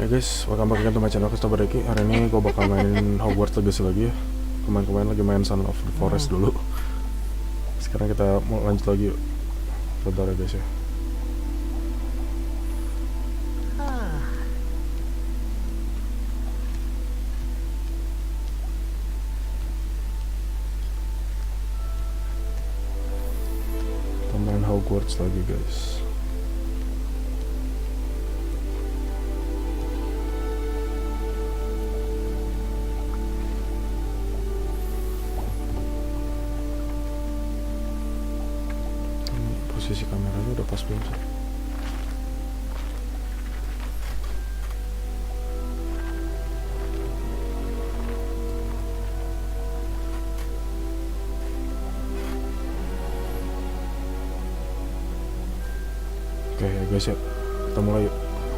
Hey guys, welcome back to my channel Reki. Hari ini gue bakal mainin Hogwarts Legacy lagi ya. Kemarin lagi main Son of the Forest dulu. Sekarang kita mau lanjut lagi yuk. Bentar ya guys ya. Kita main Hogwarts lagi guys. Posisi kameranya udah pas belum sih? Oke ya guys ya,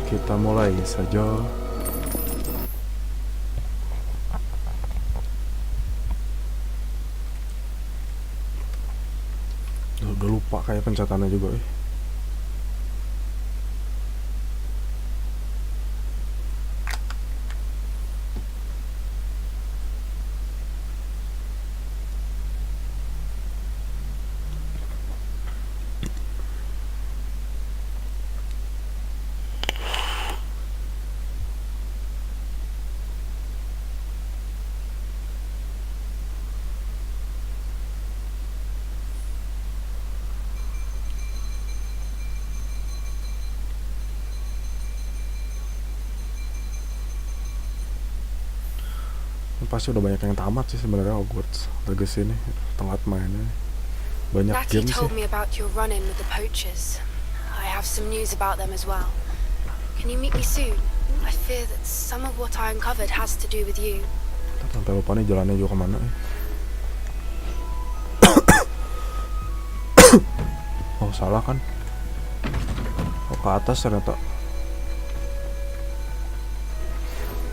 kita mulai saja. Udah lupa kayak pencetannya juga Pasti udah banyak yang tamat sih sebenarnya Hogwarts Legacy ini, telat mainnya. Banyak game sih. told me about your run-in with the poachers. I have some news about them as well. Can you meet me soon? I fear that some of what I uncovered has to do with you. Sampai lupa nih jalannya juga kemana ya. Oh salah kan? Oh ke atas ternyata.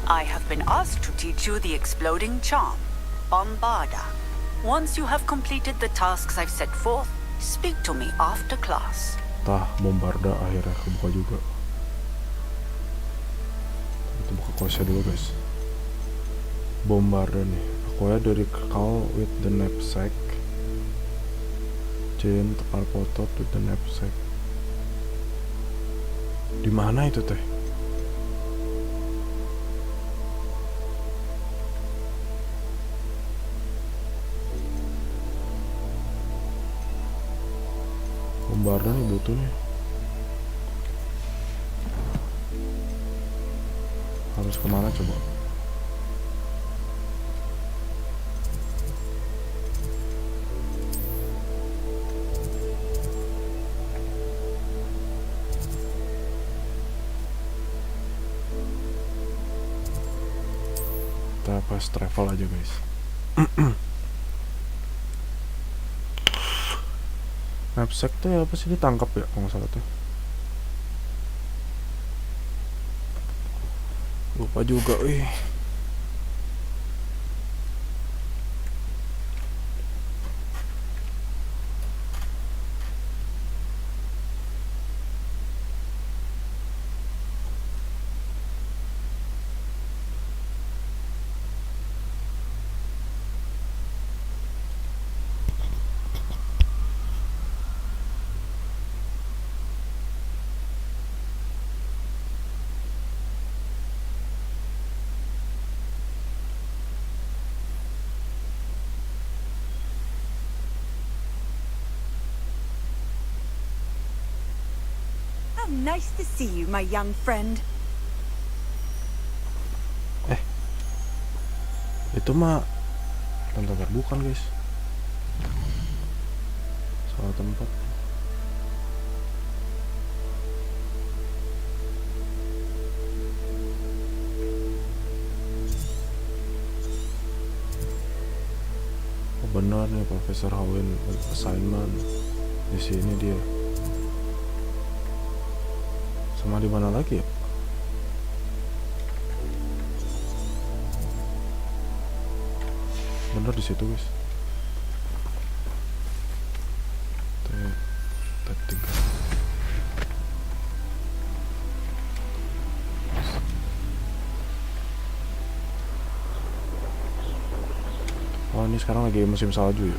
I have been asked to teach you the exploding charm, Bombarda. Once you have completed the tasks I've set forth, speak to me after class. Tah, Bombarda akhirnya kebuka juga. Kita buka questnya dulu guys. Bombarda nih. Acquire the recall with the knapsack. Chain tekan foto with the knapsack. Di mana itu teh? Bombarda nih butuhnya. Harus kemana coba? Kita pas travel aja guys. Knapsack tuh apa sih, ditangkap ya kalau nggak salah tuh. Lupa juga wih. Nice to see you, my young friend. Itu mah bentar bukan guys. Salah tempat. Oh benar nih, Profesor Howin assignment di sini dia. Sama di mana lagi ya? Bener di situ guys. Tab 3. Ini sekarang lagi musim salju ya.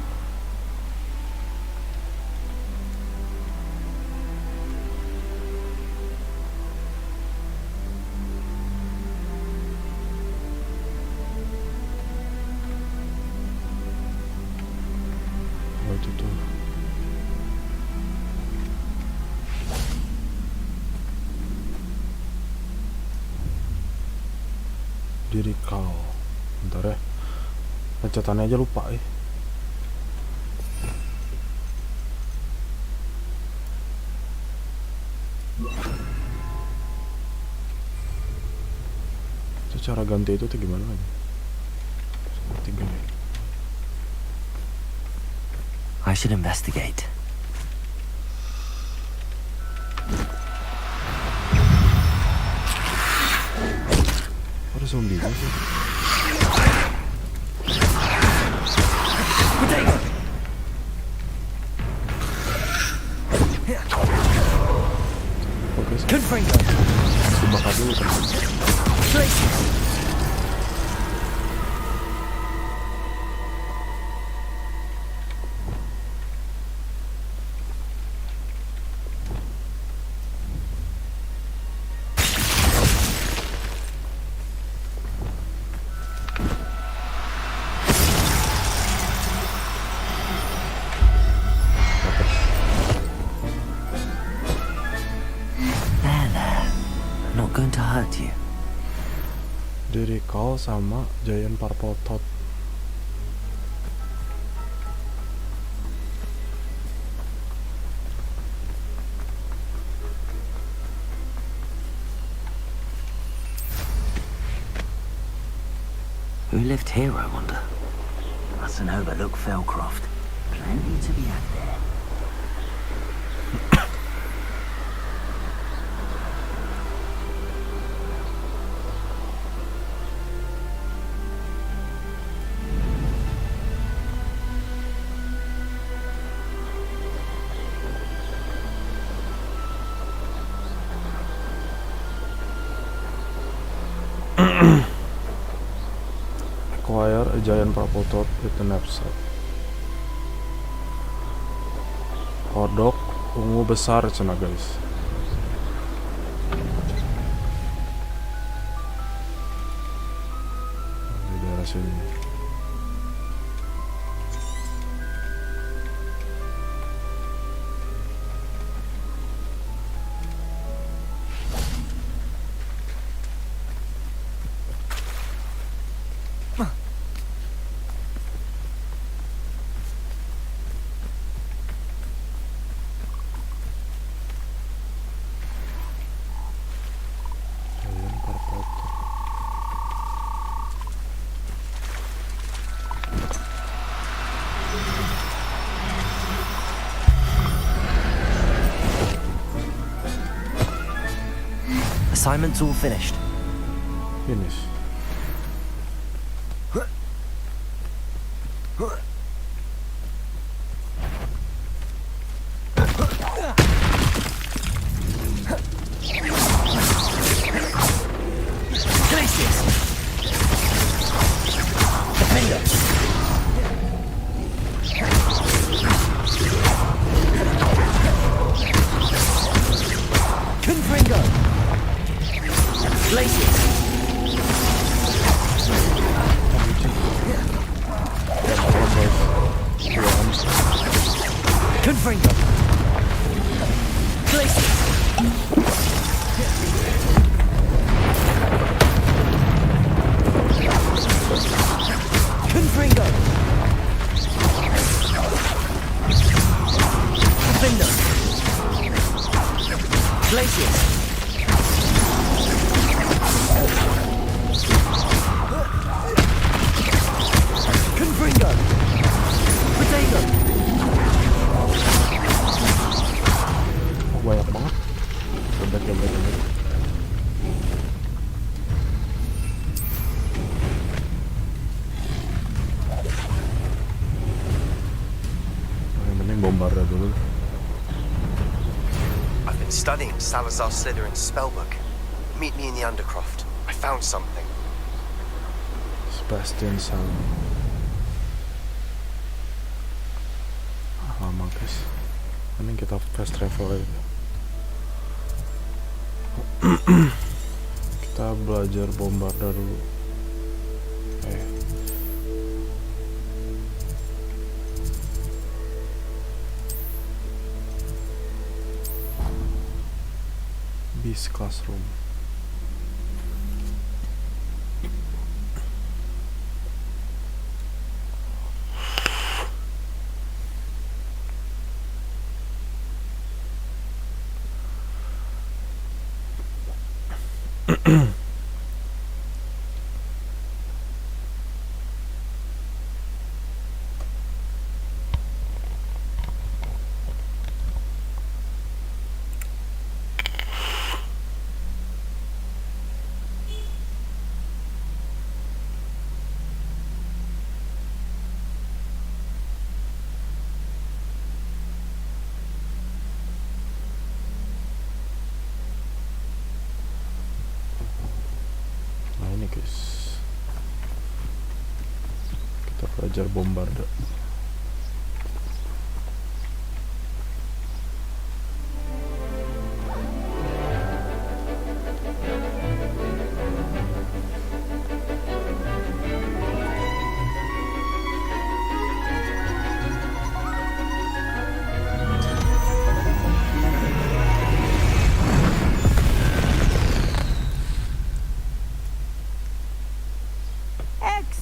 Oh, itu tuh. Diri kau. Bentar ya. Pencetannya aja lupa ya. Itu cara ganti itu tuh gimana lagi? Tinggal ya. I should investigate. Ada zombie sih. Oke, dibakar dulu kan. Not going to hurt you. Diri kau sama Giant Purple Toad. Who lived here, I wonder? Mustn't overlook Felcroft. Plenty to be had there. Acquire a Giant Purple Toad with the knapsack. Kodok ungu besar cina guys. Di daerah sini. Giant Purple Toad. Assignment's all finished. Finish. Banyak banget. Gebet. Yang penting bombarda dulu. I've been studying Salazar Slytherin's spellbook. Meet me in the Undercroft. I found something. Sebastian Salmon. guys. Mending kita fast travel aja. Kita belajar bombarda dulu. Beast classroom. Nah ini guys, kita belajar bombarda.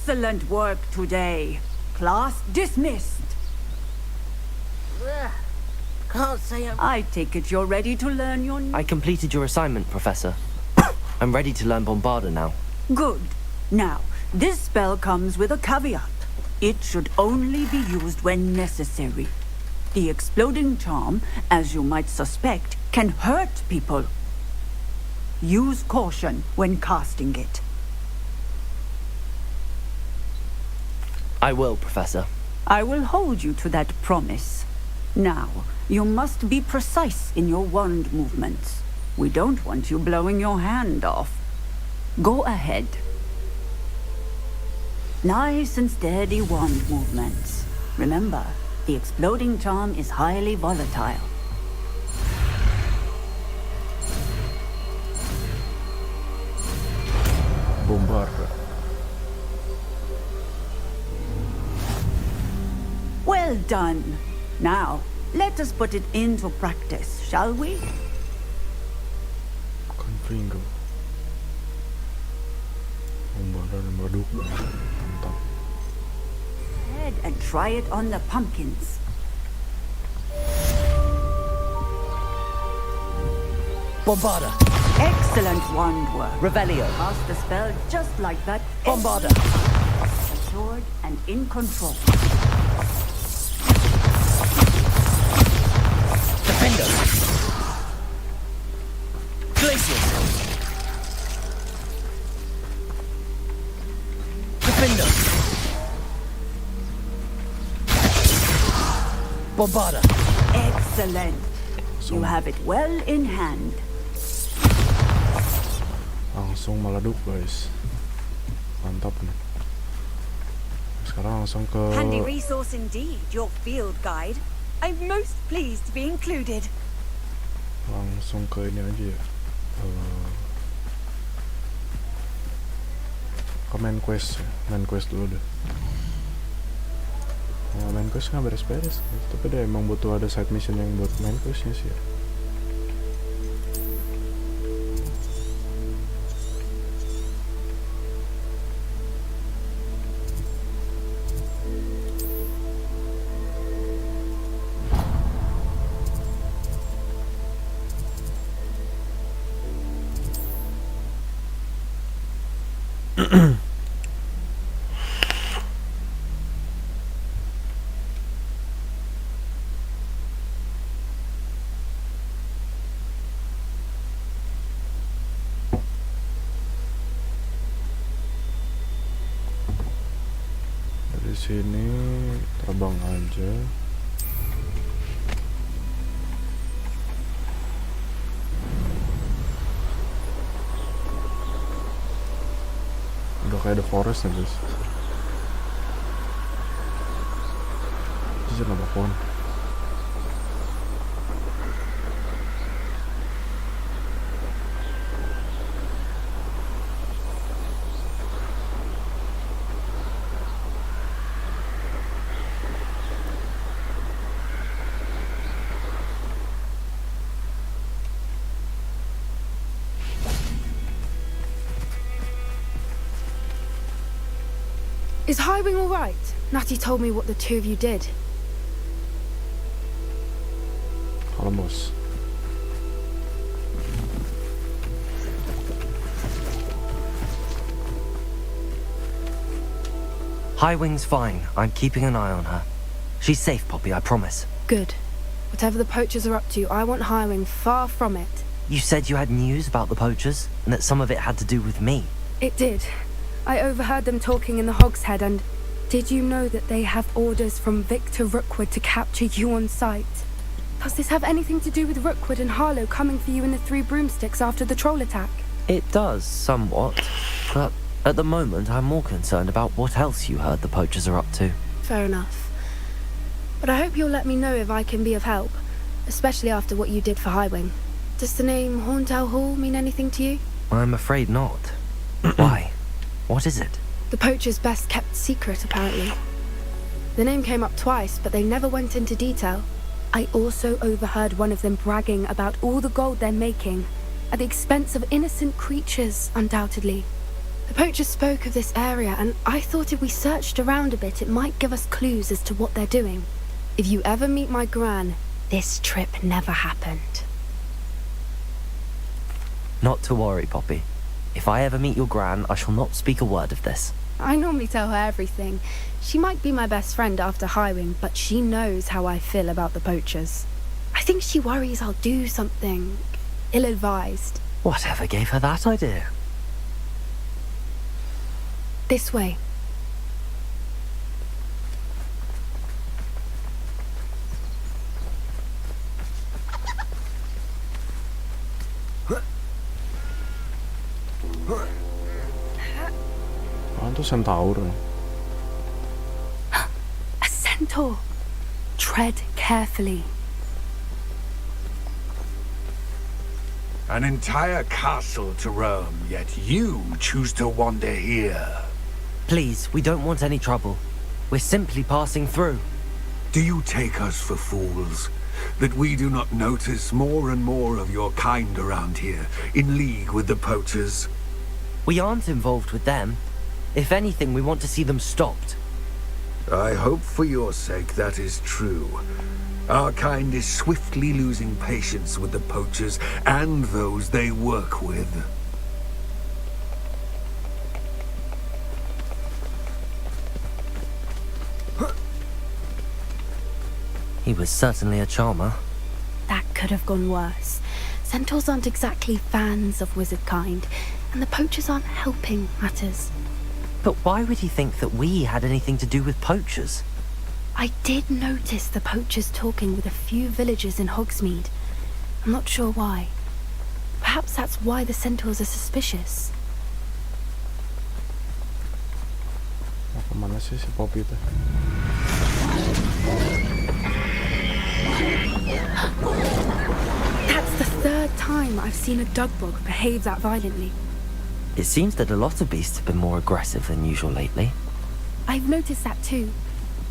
Excellent work today. Class dismissed. Can't say I take it you're ready to learn your... I completed your assignment, Professor. I'm ready to learn Bombarda now. Good. Now, this spell comes with a caveat. It should only be used when necessary. The exploding charm, as you might suspect, can hurt people. Use caution when casting it. I will, Professor. I will hold you to that promise. Now, you must be precise in your wand movements. We don't want you blowing your hand off. Go ahead. Nice and steady wand movements. Remember, the exploding charm is highly volatile. Bombarda. Well done. Now, let us put it into practice, shall we? Confringo. Bombarda nomor 2. Mantap. Head and try it on the pumpkins. Bombarda! Excellent wand work. Revelio! Cast the spell just like that. Bombarda! Assured and in control. Defender! Glacius! Defender! Bombarda! Excellent. You have it well in hand. Langsung meleduk guys. Mantap nih. Sekarang langsung ke Handy resource indeed, your field guide. I'm most pleased to be included. langsung ke ini aja ya. Ke main quest ya. Main quest dulu deh. Main quest nggak beres-beres, tapi dia emang butuh ada side mission yang buat main questnya sih ya. Dari sini terbang aja. Udah kayak The Forest nih guys. Ini apa pohon? Is Highwing all right? Natty told me what the two of you did. Kalem bos. Highwing's fine. I'm keeping an eye on her. She's safe, Poppy, I promise. Good. Whatever the poachers are up to, I want Highwing far from it. You said you had news about the poachers, and that some of it had to do with me. It did. I overheard them talking in the Hogshead, and did you know that they have orders from Victor Rookwood to capture you on sight? Does this have anything to do with Rookwood and Harlow coming for you in the Three Broomsticks after the troll attack? It does, somewhat. But at the moment, I'm more concerned about what else you heard the poachers are up to. Fair enough. But I hope you'll let me know if I can be of help, especially after what you did for Highwing. Does the name Horntown Hall mean anything to you? I'm afraid not. Why? What is it? The poacher's best kept secret, apparently. The name came up twice, but they never went into detail. I also overheard one of them bragging about all the gold they're making, at the expense of innocent creatures, undoubtedly. The poacher spoke of this area, and I thought if we searched around a bit, it might give us clues as to what they're doing. If you ever meet my gran, this trip never happened. Not to worry, Poppy. If I ever meet your gran, I shall not speak a word of this. I normally tell her everything. She might be my best friend after Highwing, but she knows how I feel about the poachers. I think she worries I'll do something ill-advised. Whatever gave her that idea? This way. Apaan tuh centaur? A centaur. Tread carefully. An entire castle to roam, yet you choose to wander here. Please, we don't want any trouble. We're simply passing through. Do you take us for fools? That we do not notice more and more of your kind around here, in league with the poachers? We aren't involved with them. If anything, we want to see them stopped. I hope for your sake that is true. Our kind is swiftly losing patience with the poachers and those they work with. He was certainly a charmer. That could have gone worse. Centaurs aren't exactly fans of wizard kind, and the poachers aren't helping matters. But why would he think that we had anything to do with poachers? I did notice the poachers talking with a few villagers in Hogsmeade. I'm not sure why. Perhaps that's why the centaurs are suspicious. Kemana sih si Poppy itu? That's the third time I've seen a dugbog behave that violently. It seems that a lot of beasts have been more aggressive than usual lately. I've noticed that too.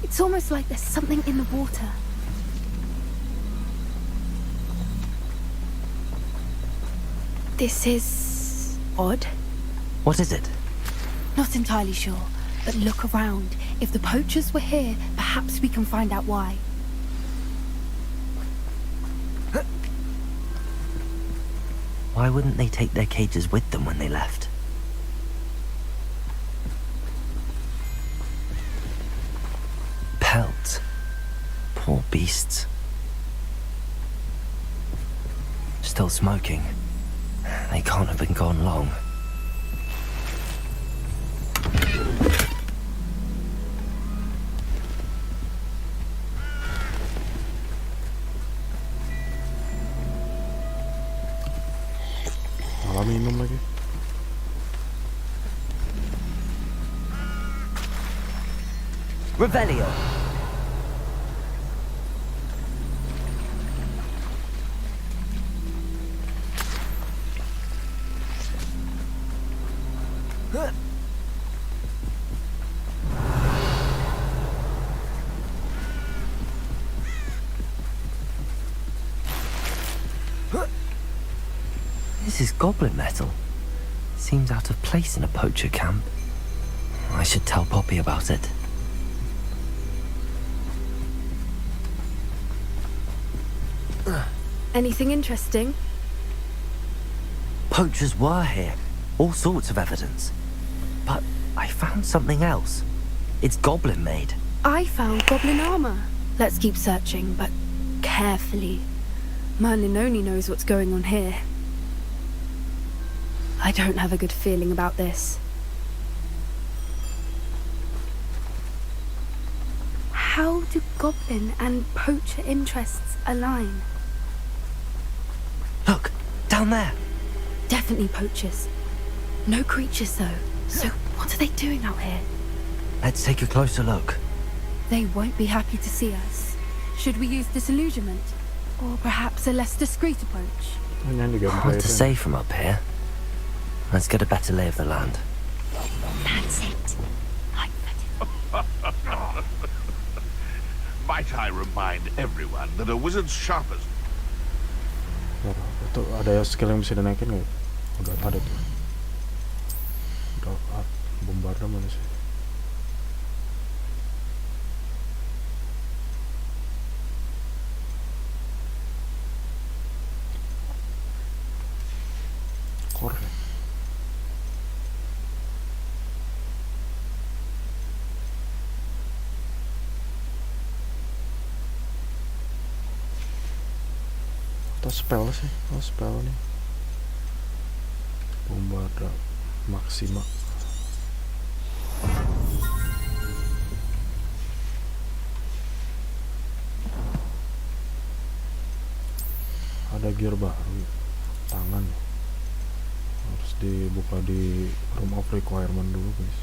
It's almost like there's something in the water. This is odd. What is it? Not entirely sure, but look around. If the poachers were here, perhaps we can find out why. Why wouldn't they take their cages with them when they left? Pelt. Poor beasts. Still smoking. They can't have been gone long. Malah minum lagi. Revelio. This is goblin metal. Seems out of place in a poacher camp. I I should tell Poppy about it. Anything interesting? Poachers were here. All sorts of evidence. But I found something else. It's goblin made. I found goblin armor. Let's keep searching, but carefully. Merlin only knows what's going on here. I don't have a good feeling about this. How do goblin and poacher interests align? Look, down there. Definitely poachers. No creatures, though. So what are they doing out here? Let's take a closer look. They won't be happy to see us. Should we use disillusionment? Or perhaps a less discreet approach? Hard to say from up here. Let's get a better lay of the land. That's it. Might I remind everyone that a wizard's sharpest... Itu ada skill yang bisa dinaikin nggak? Udah ada tuh. Udah, bombarda mana sih? Core. Atau spell sih? Oh, spell nih. Bombarda maksima. Ada gear baru. Tangan. Harus dibuka di room of requirement dulu, guys.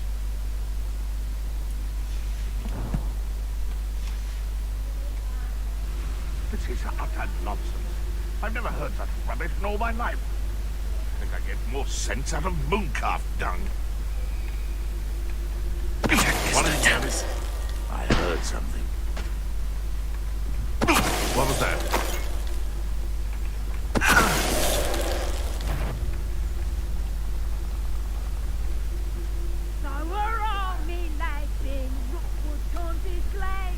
This is utter nonsense. I've never heard such rubbish in all my life. I think I get more sense out of mooncalf dung. What is that? I heard something. What was that? So we're all me lads in Rookwood County's flag.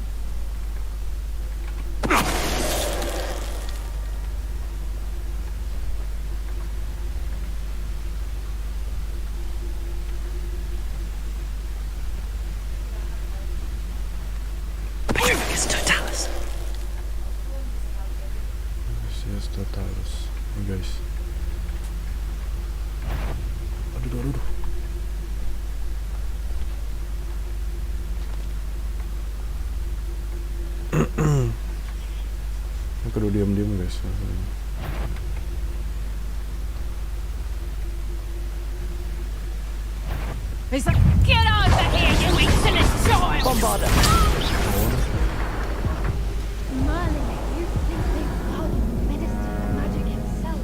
It's Totalis. Yes, Totalis. Nih, guys. Aduh. Ini kudu diam-diam, guys. He's like, get over here, you insolent child! Bombarda. Merlin, you simply are the minister of magic himself.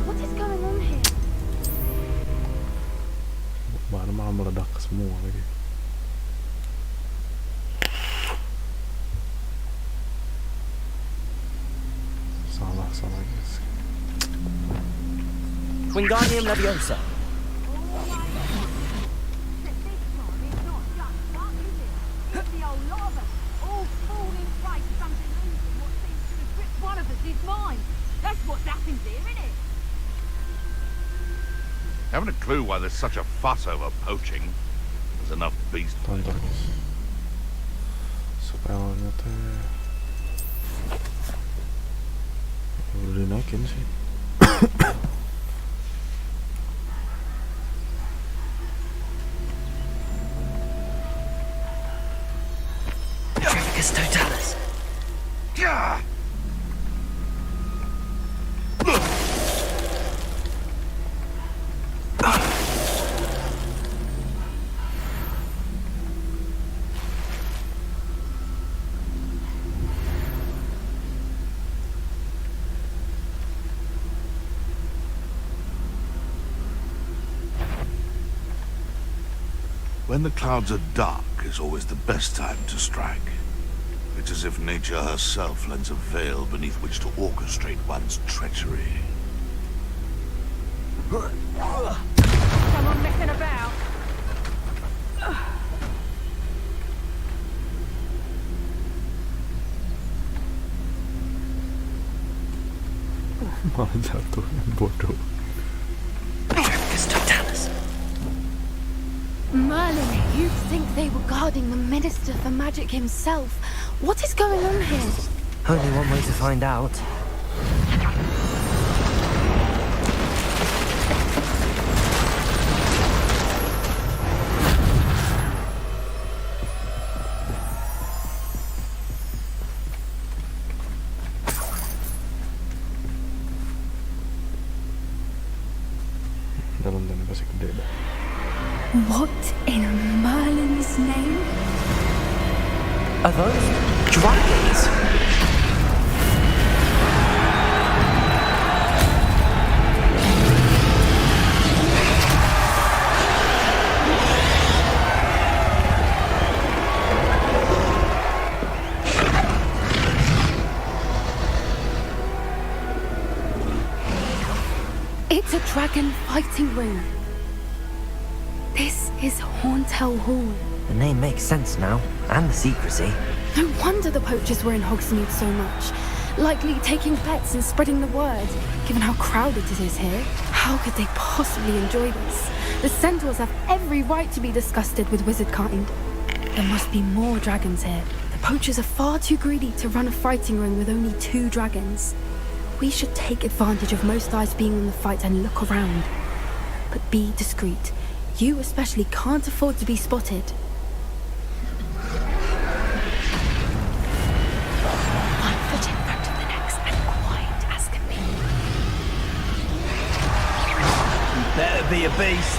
What is going on here? Bahan malah meledak semua lagi. Salah guys. Wingardium Leviosa. Haven't a clue why there's such a fuss over poaching. There's enough beast. Tonton guys. Spellnya teh udah dinaikin sih. It's Totalis. Yeah. When the clouds are dark is always the best time to strike. It's as if nature herself lends a veil beneath which to orchestrate one's treachery. Someone messing about. Malah jatuh, bodoh. Merlin, you'd think they were guarding the Minister for Magic himself. What is going on here? Only one way to find out. Dalam dan pasti gede dah. What in Merlin's name? Are those dragons? It's a dragon fighting ring. This is Hauntel Hall. The name makes sense now, and the secrecy. No wonder the poachers were in Hogsmeade so much. Likely taking bets and spreading the word, given how crowded it is here. How could they possibly enjoy this? The centaurs have every right to be disgusted with wizard kind. There must be more dragons here. The poachers are far too greedy to run a fighting ring with only 2 dragons. We should take advantage of most eyes being on the fight and look around. But be discreet. You especially can't afford to be spotted. One foot in front of the next and quiet as can be. You better be a beast.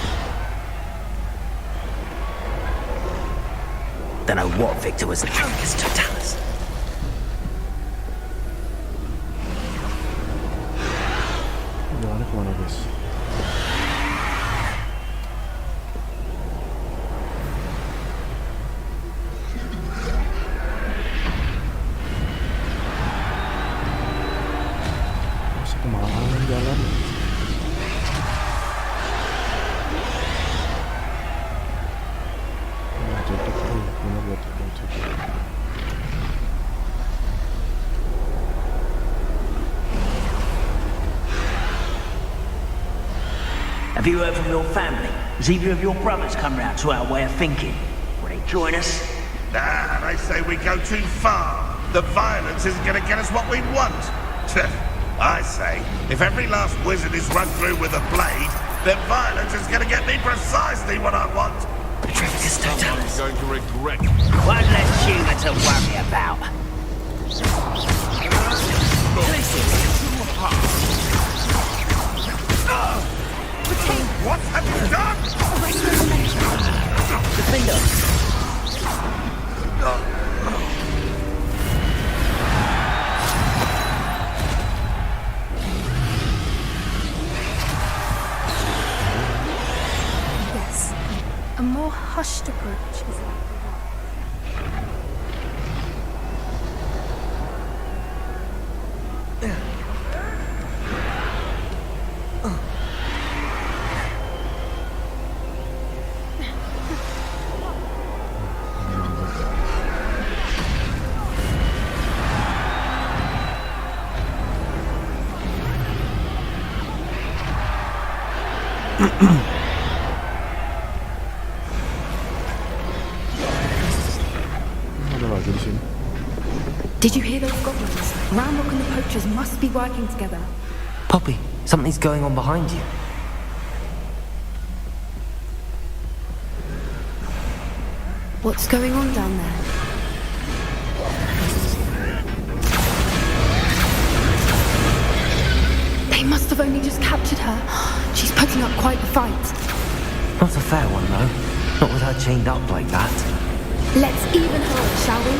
Don't know what Victor was like. Totalis. Jalannya kemana guys? Masa kemana jalan? Nah, tutup tuh, bener buat tutup. Have you heard from your family? Has either of your brothers come round to our way of thinking? Will they join us? Nah, they say we go too far. The violence isn't going to get us what we want. I say, if every last wizard is run through with a blade, then violence is going to get me precisely what I want. Someone's going to regret. One less human to worry about. What have you done? Defend us. Yes. A more hushed approach is likely. Ada lagi di sini. Did you hear those goblins? Ramrock and the poachers must be working together. Poppy, something's going on behind you. What's going on down there? They must have only just captured her. She's putting up quite the fight. Not a fair one, though. Not with her chained up like that. Let's even her up, shall we?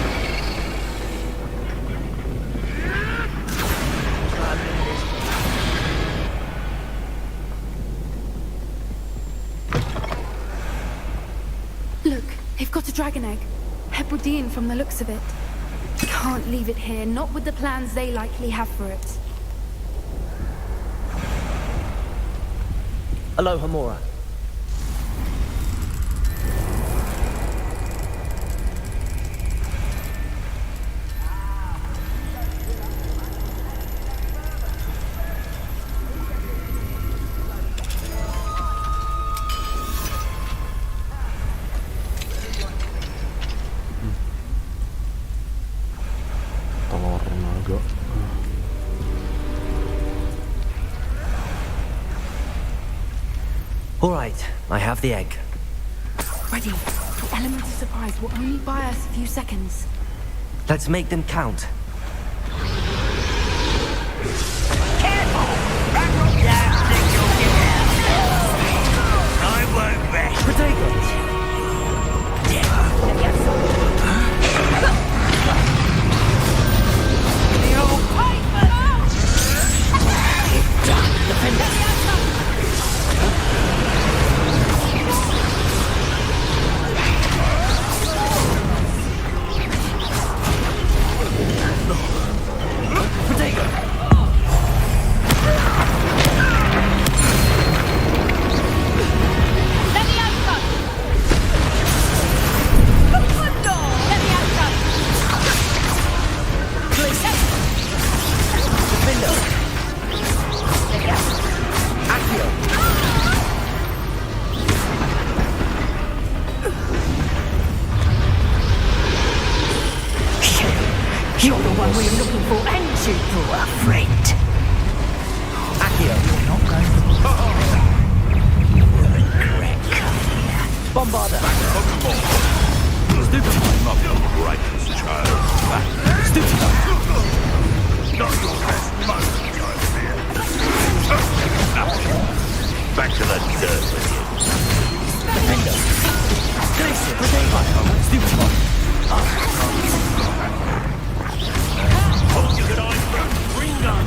Look, they've got a dragon egg. Hebridean from the looks of it. Can't leave it here, not with the plans they likely have for it. Hello, Hamura. All right, I have the egg. Ready. The element of surprise will only buy us a few seconds. Let's make them count. Careful! Back up down, think you'll get out. I won't rest. Potatoes! The old piper! Defender! You're the one we're looking for, and you for a friend. Accio. You're not going to... You will regret coming here. Bombarder. Stupid. Not your righteous child. Stupid. Not your best moment, I fear. Back to the dirt with you. Defender. Glacier. Stupid one. Hold your good eyes front. Bring gun.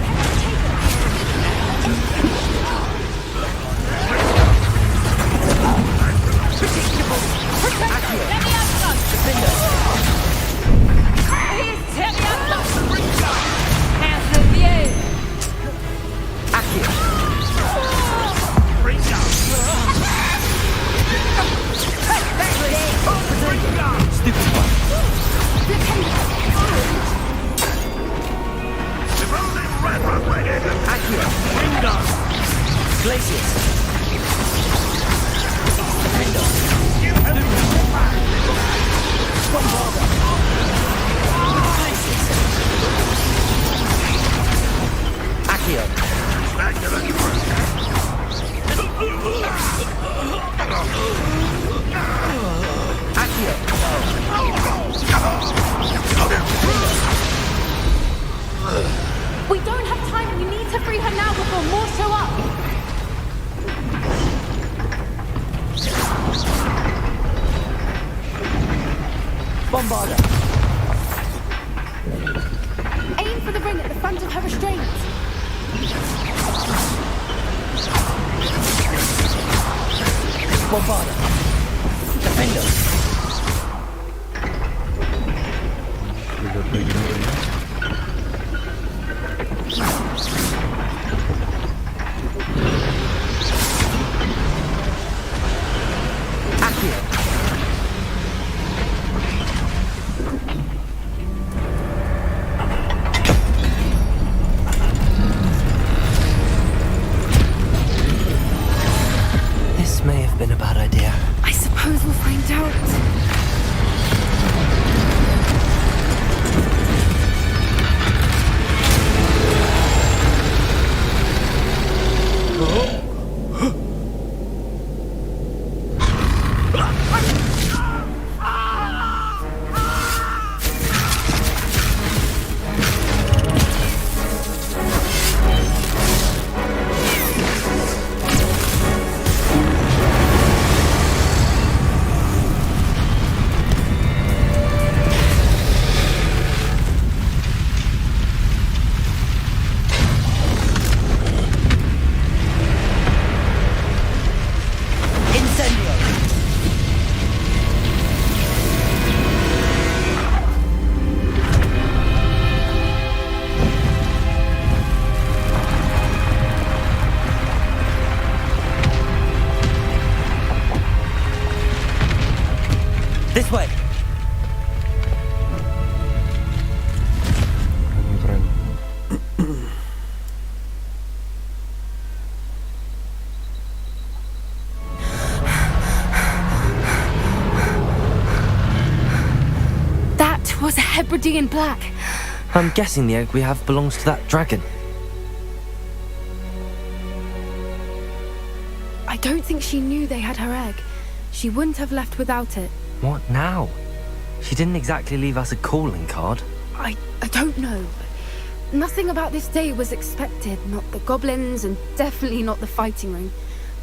We don't have time. We need to free her now before more show up. Bombarder. Aim for the ring at the front of her restraint. Bombarder. Defender. This may have been a bad idea. I suppose we'll find out. This way. Keren. That was a Hebridean black. I'm guessing the egg we have belongs to that dragon. I don't think she knew they had her egg. She wouldn't have left without it. What now? She didn't exactly leave us a calling card. I don't know. Nothing about this day was expected. Not the goblins, and definitely not the fighting ring.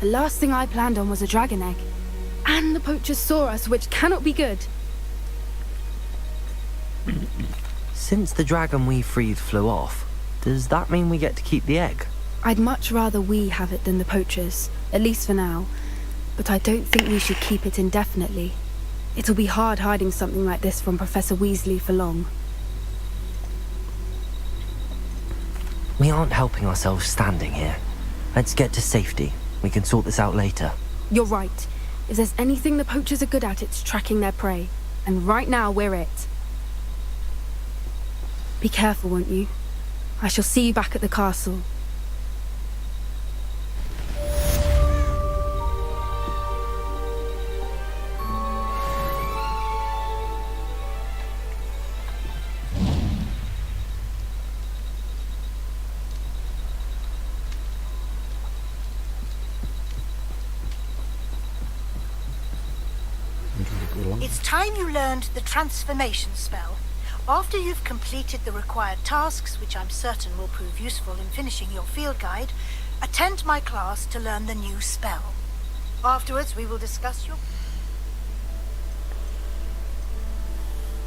The last thing I planned on was a dragon egg. And the poachers saw us, which cannot be good. Since the dragon we freed flew off, does that mean we get to keep the egg? I'd much rather we have it than the poachers, at least for now. But I don't think we should keep it indefinitely. It'll be hard hiding something like this from Professor Weasley for long. We aren't helping ourselves standing here. Let's get to safety. We can sort this out later. You're right. If there's anything the poachers are good at, it's tracking their prey. And right now, we're it. Be careful, won't you? I shall see you back at the castle. It's time you learned the transformation spell. After you've completed the required tasks, which I'm certain will prove useful in finishing your field guide, attend my class to learn the new spell. Afterwards, we will discuss your...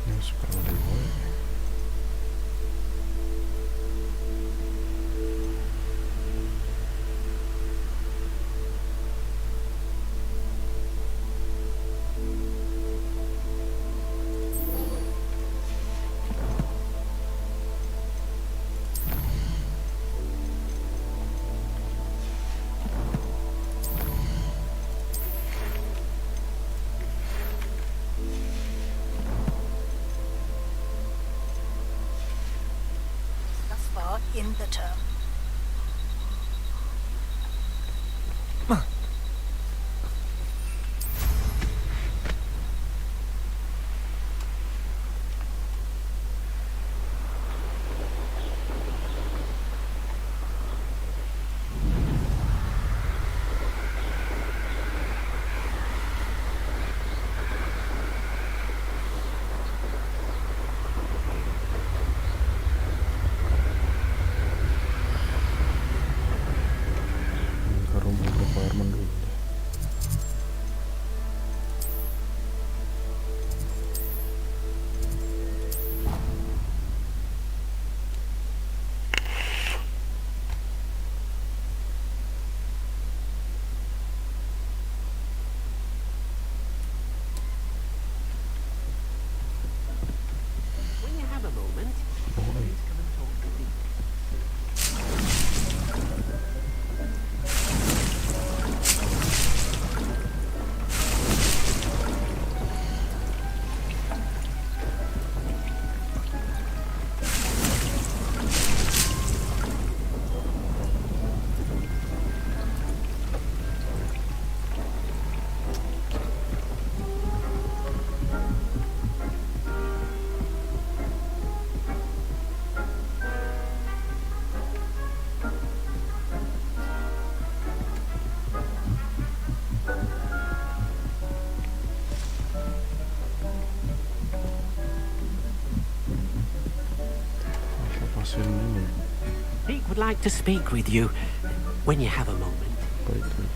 New spell reward. thus far in the term. Ke rumah requirement dulu deh. When you have a moment, please come and talk to me. Lepasin ini. Pete would like to speak with you when you have a moment. Baik, baik.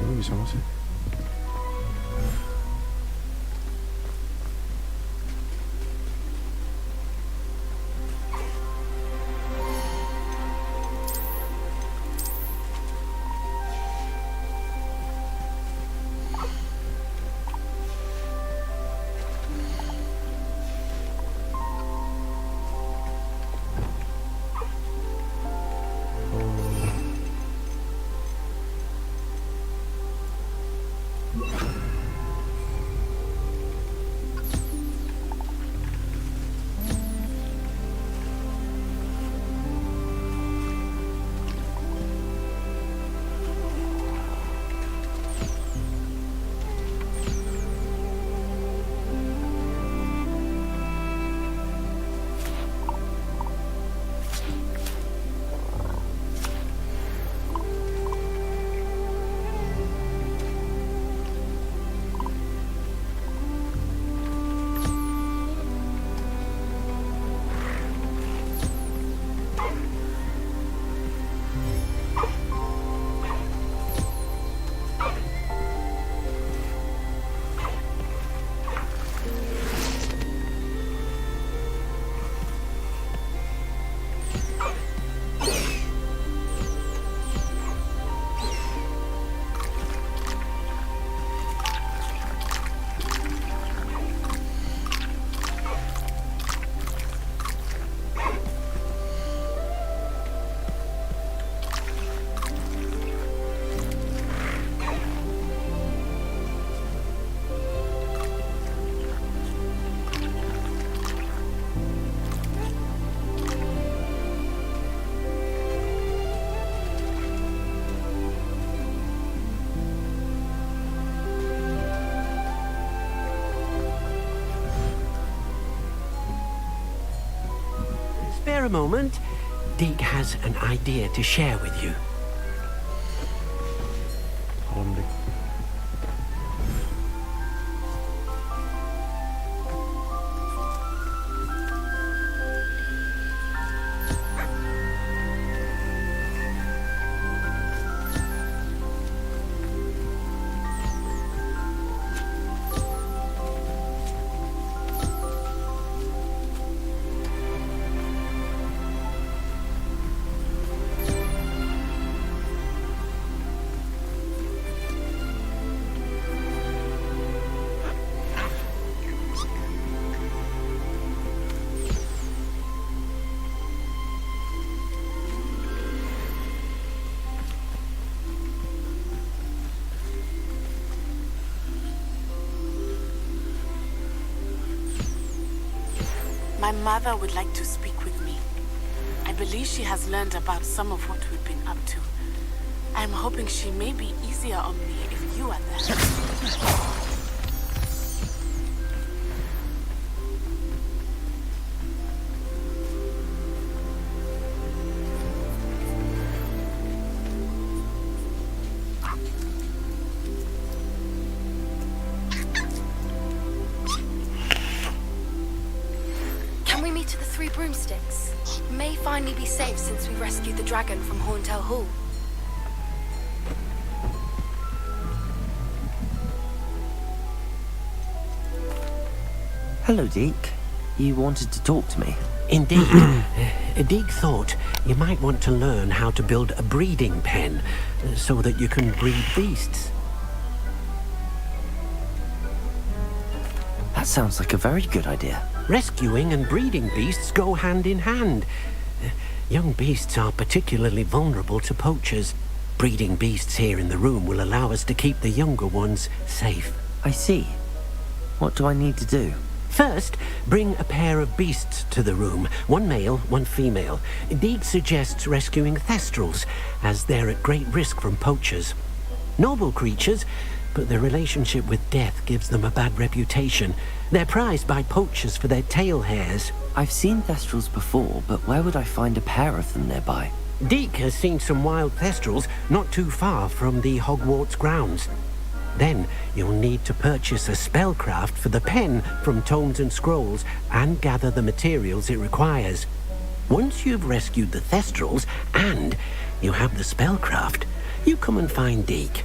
Ini bisa nggak sih? Spare a moment. Deke has an idea to share with you. Kalem deh. My mother would like to speak with me. I believe she has learned about some of what we've been up to. I'm hoping she may be easier on me if you are there. Broomsticks. May finally be safe since we rescued the dragon from Horntail Hall. Hello, Deke. You wanted to talk to me? Indeed. Deke thought you might want to learn how to build a breeding pen so that you can breed beasts. That sounds like a very good idea. Rescuing and breeding beasts go hand in hand. Young beasts are particularly vulnerable to poachers. Breeding beasts here in the room will allow us to keep the younger ones safe. I see. What do I need to do? First, bring a pair of beasts to the room. One male, one female. Deke suggests rescuing thestrals, as they're at great risk from poachers. Noble creatures, but their relationship with death gives them a bad reputation. They're prized by poachers for their tail hairs. I've seen thestrals before, but where would I find a pair of them nearby? Deke has seen some wild thestrals not too far from the Hogwarts grounds. Then you'll need to purchase a spellcraft for the pen from Tomes and Scrolls and gather the materials it requires. Once you've rescued the thestrals and you have the spellcraft, you come and find Deke.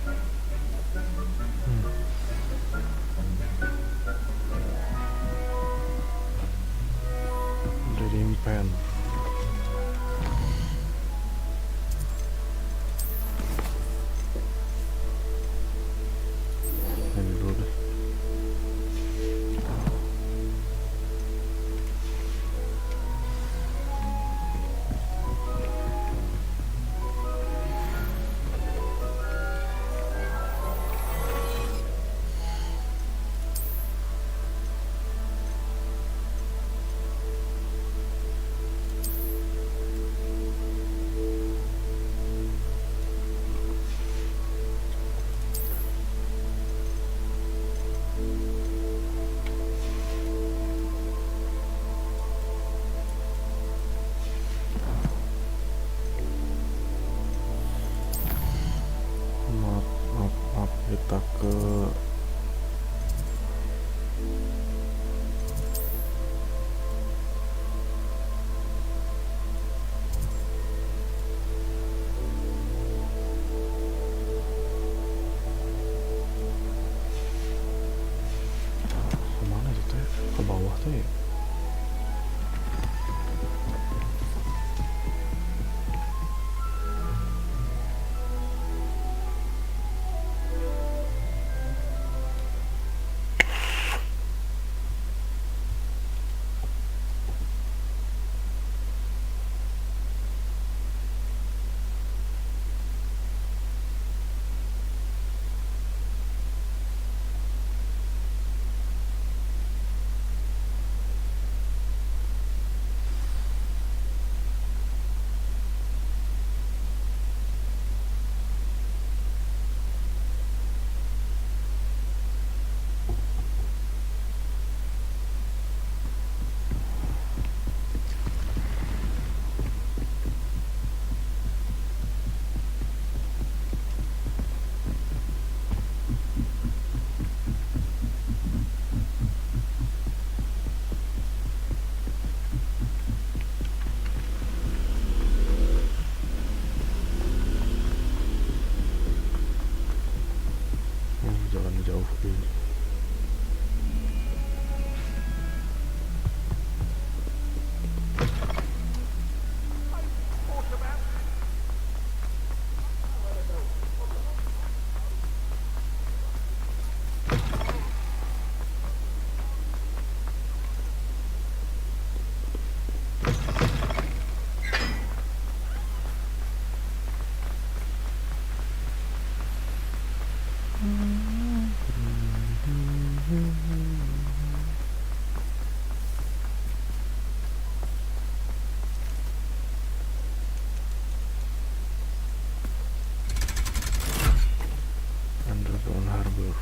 Underground Harbor.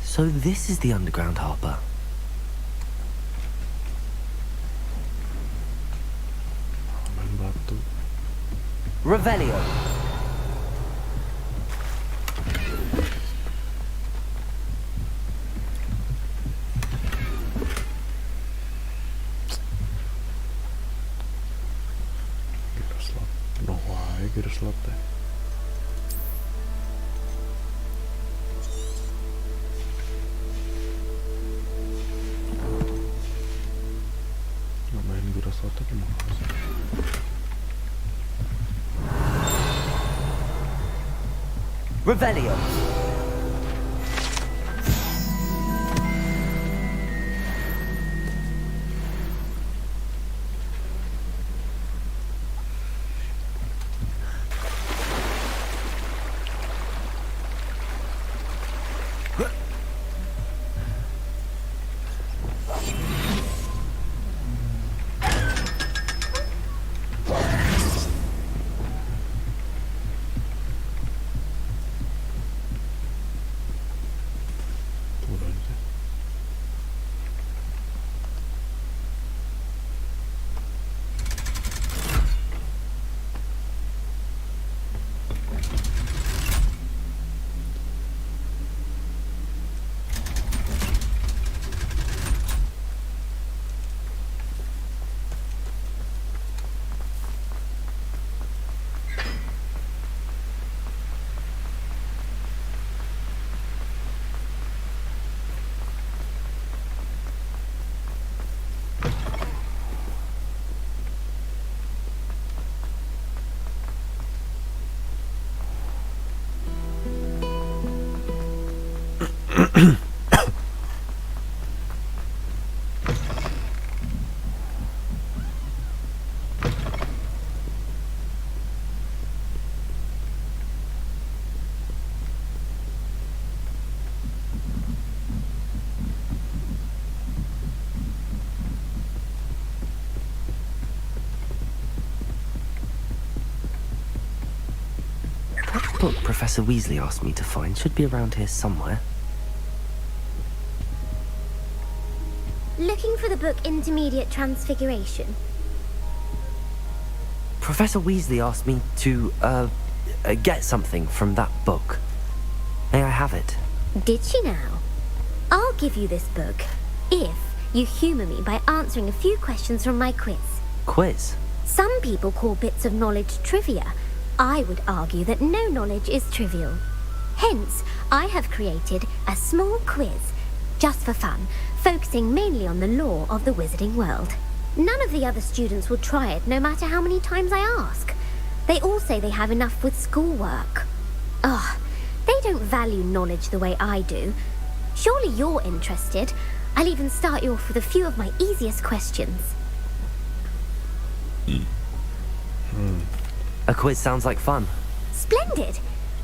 So this is the underground harbour. Main batu. Revelio. Gear slot. No wae gear slot teh. Nggak main gear slot tapi mau kasih. Revelio. Udah aja. That book Professor Weasley asked me to find should be around here somewhere. Looking for the book Intermediate Transfiguration? Professor Weasley asked me to, get something from that book. May I have it? Did she now? I'll give you this book, if you humour me by answering a few questions from my quiz. Quiz? Some people call bits of knowledge trivia. I would argue that no knowledge is trivial. Hence, I have created a small quiz, just for fun, focusing mainly on the lore of the wizarding world. None of the other students will try it, no matter how many times I ask. They all say they have enough with schoolwork. Ugh, they don't value knowledge the way I do. Surely you're interested. I'll even start you off with a few of my easiest questions. A quiz sounds like fun. Splendid!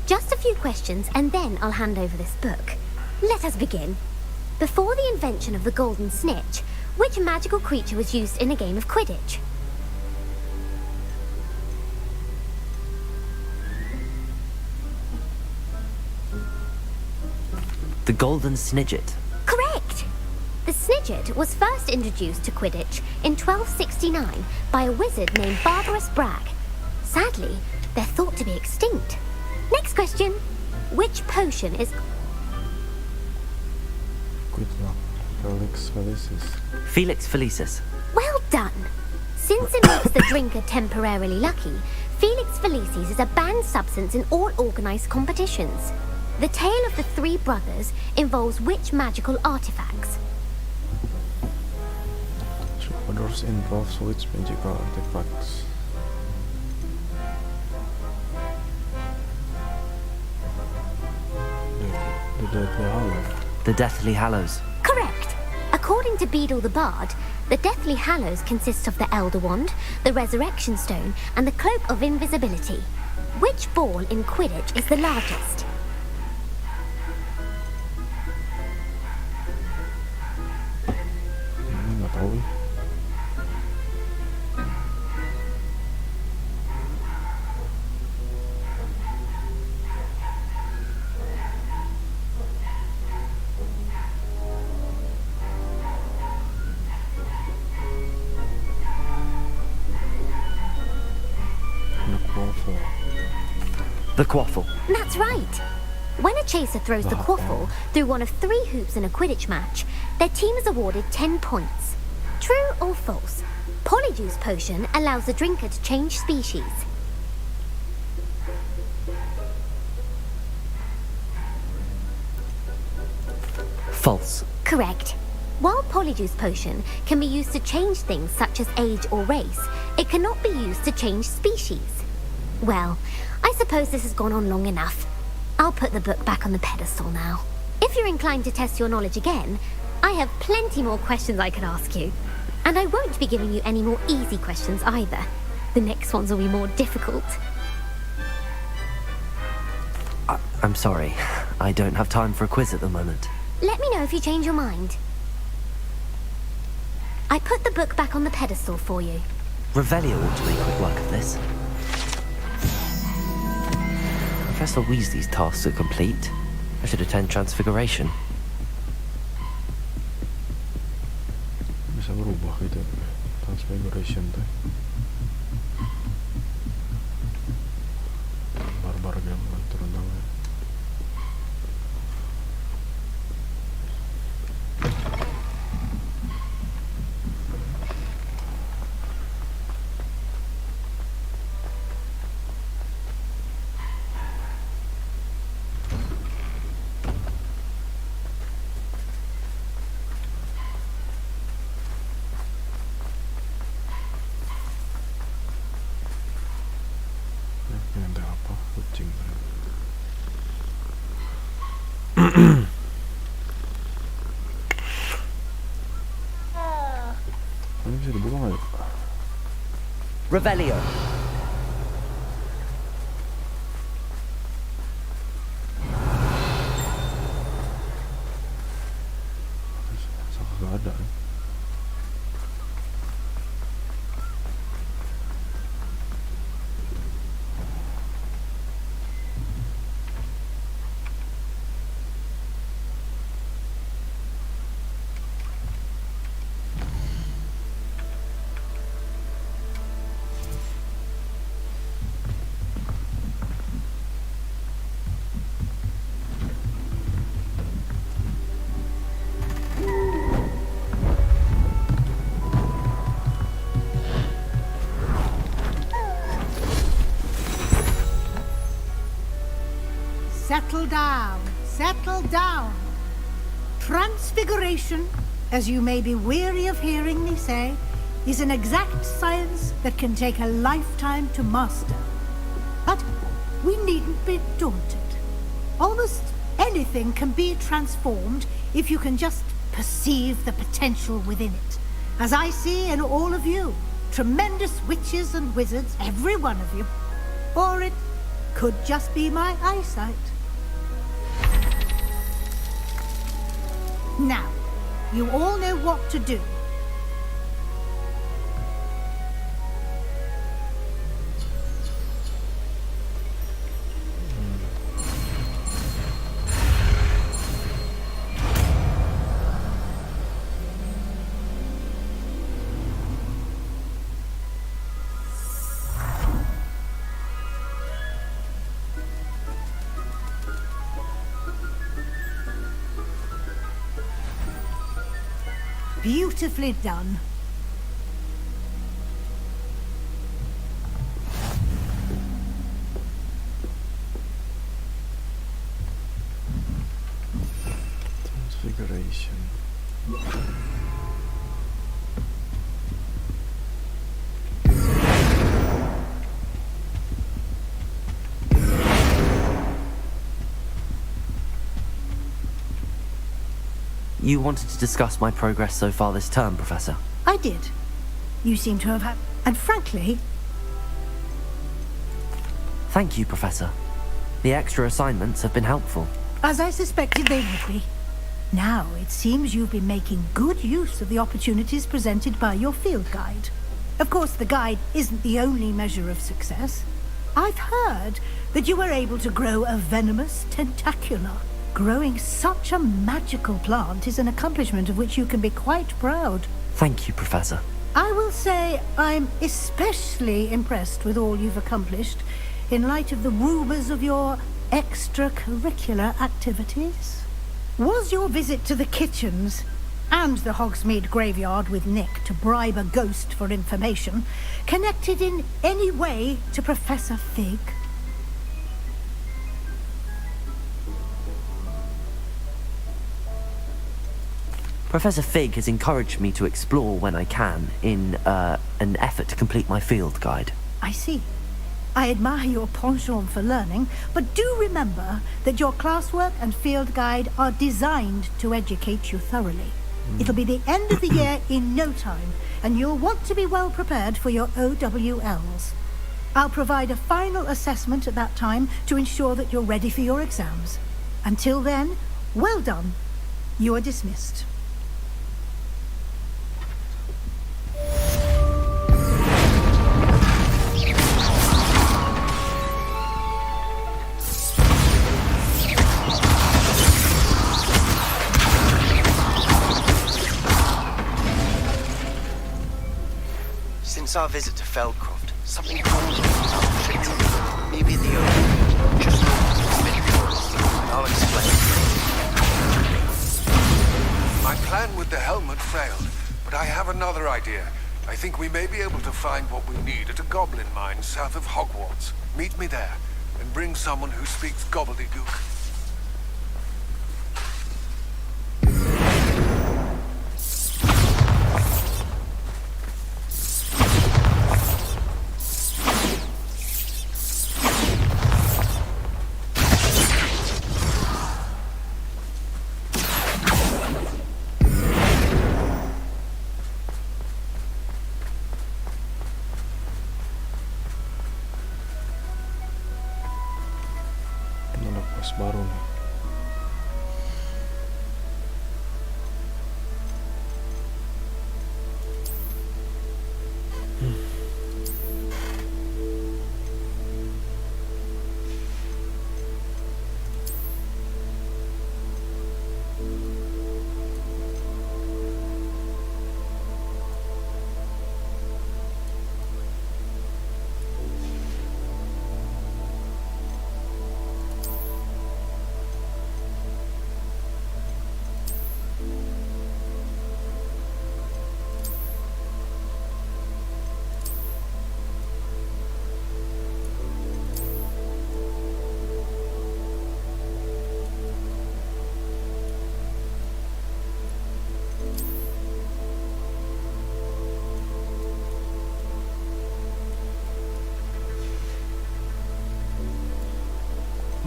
Just a few questions and then I'll hand over this book. Let us begin. Before the invention of the golden snitch, which magical creature was used in a game of Quidditch? The golden snidget. Correct! The snidget was first introduced to Quidditch in 1269 by a wizard named Barbarous Bragg. Sadly, they're thought to be extinct. Next question. Which potion is... Quiz lah. Felix Felicis. Felix Felicis. Well done. Since it makes the drinker temporarily lucky, Felix Felicis is a banned substance in all organized competitions. The tale of the three brothers involves which magical artifacts? Others involves which magical artifacts? The Deathly Hallow. The Deathly Hallows. Correct. According to Beadle the Bard, the Deathly Hallows consists of the Elder Wand, the Resurrection Stone, and the Cloak of Invisibility. Which ball in Quidditch is the largest? Nggak tahu. The Quaffle. That's right. When a chaser throws the quaffle through one of 3 hoops in a Quidditch match, their team is awarded 10 points. True or false? Polyjuice Potion allows the drinker to change species. False. Correct. While Polyjuice Potion can be used to change things such as age or race, it cannot be used to change species. Well, I suppose this has gone on long enough. I'll put the book back on the pedestal now. If you're inclined to test your knowledge again, I have plenty more questions I could ask you. And I won't be giving you any more easy questions either. The next ones will be more difficult. I'm sorry. I don't have time for a quiz at the moment. Let me know if you change your mind. I put the book back on the pedestal for you. Revelio ought to make quick work of this. Professor Weasley's tasks are complete. I should attend Transfiguration. Bisa berubah gitu. Transfiguration tuh. Barbar game turun tangan. Nanti apa? Kucing. Ini bisa dibuka nggak ya? Revelio. Nggak ada. Settle down, settle down. Transfiguration, as you may be weary of hearing me say, is an exact science that can take a lifetime to master. But we needn't be daunted. Almost anything can be transformed if you can just perceive the potential within it. As I see in all of you, tremendous witches and wizards, every one of you. Or it could just be my eyesight. Now, you all know what to do. Beautifully done. Transfiguration. You wanted to discuss my progress so far this term, Professor? I did. You seem to have had... And frankly... Thank you, Professor. The extra assignments have been helpful. As I suspected they would be. Now, it seems you've been making good use of the opportunities presented by your field guide. Of course, the guide isn't the only measure of success. I've heard that you were able to grow a venomous tentacula. Growing such a magical plant is an accomplishment of which you can be quite proud. Thank you, Professor. I will say I'm especially impressed with all you've accomplished in light of the rumors of your extracurricular activities. Was your visit to the kitchens and the Hogsmeade graveyard with Nick to bribe a ghost for information connected in any way to Professor Fig? Professor Fig has encouraged me to explore when I can in an effort to complete my field guide. I see. I admire your penchant for learning, but do remember that your classwork and field guide are designed to educate you thoroughly. It'll be the end of the year in no time, and you'll want to be well prepared for your OWLs. I'll provide a final assessment at that time to ensure that you're ready for your exams. Until then, well done. You are dismissed. Since our visit to Feldcroft, something wrong. Maybe the open, just mid-forest. I'll explain. My plan with the helmet failed, but I have another idea. I think we may be able to find what we need at a goblin mine south of Hogwarts. Meet me there, and bring someone who speaks gobbledygook. Ada pos baru nih.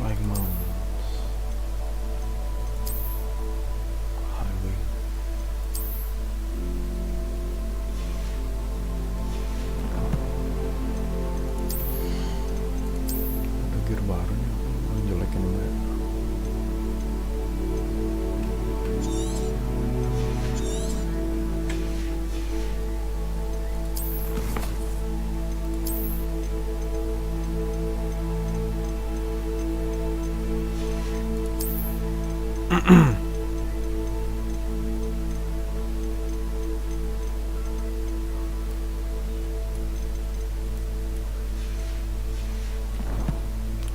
Like mountains. Highway. Ada gear baru nih, apa jelekin gue.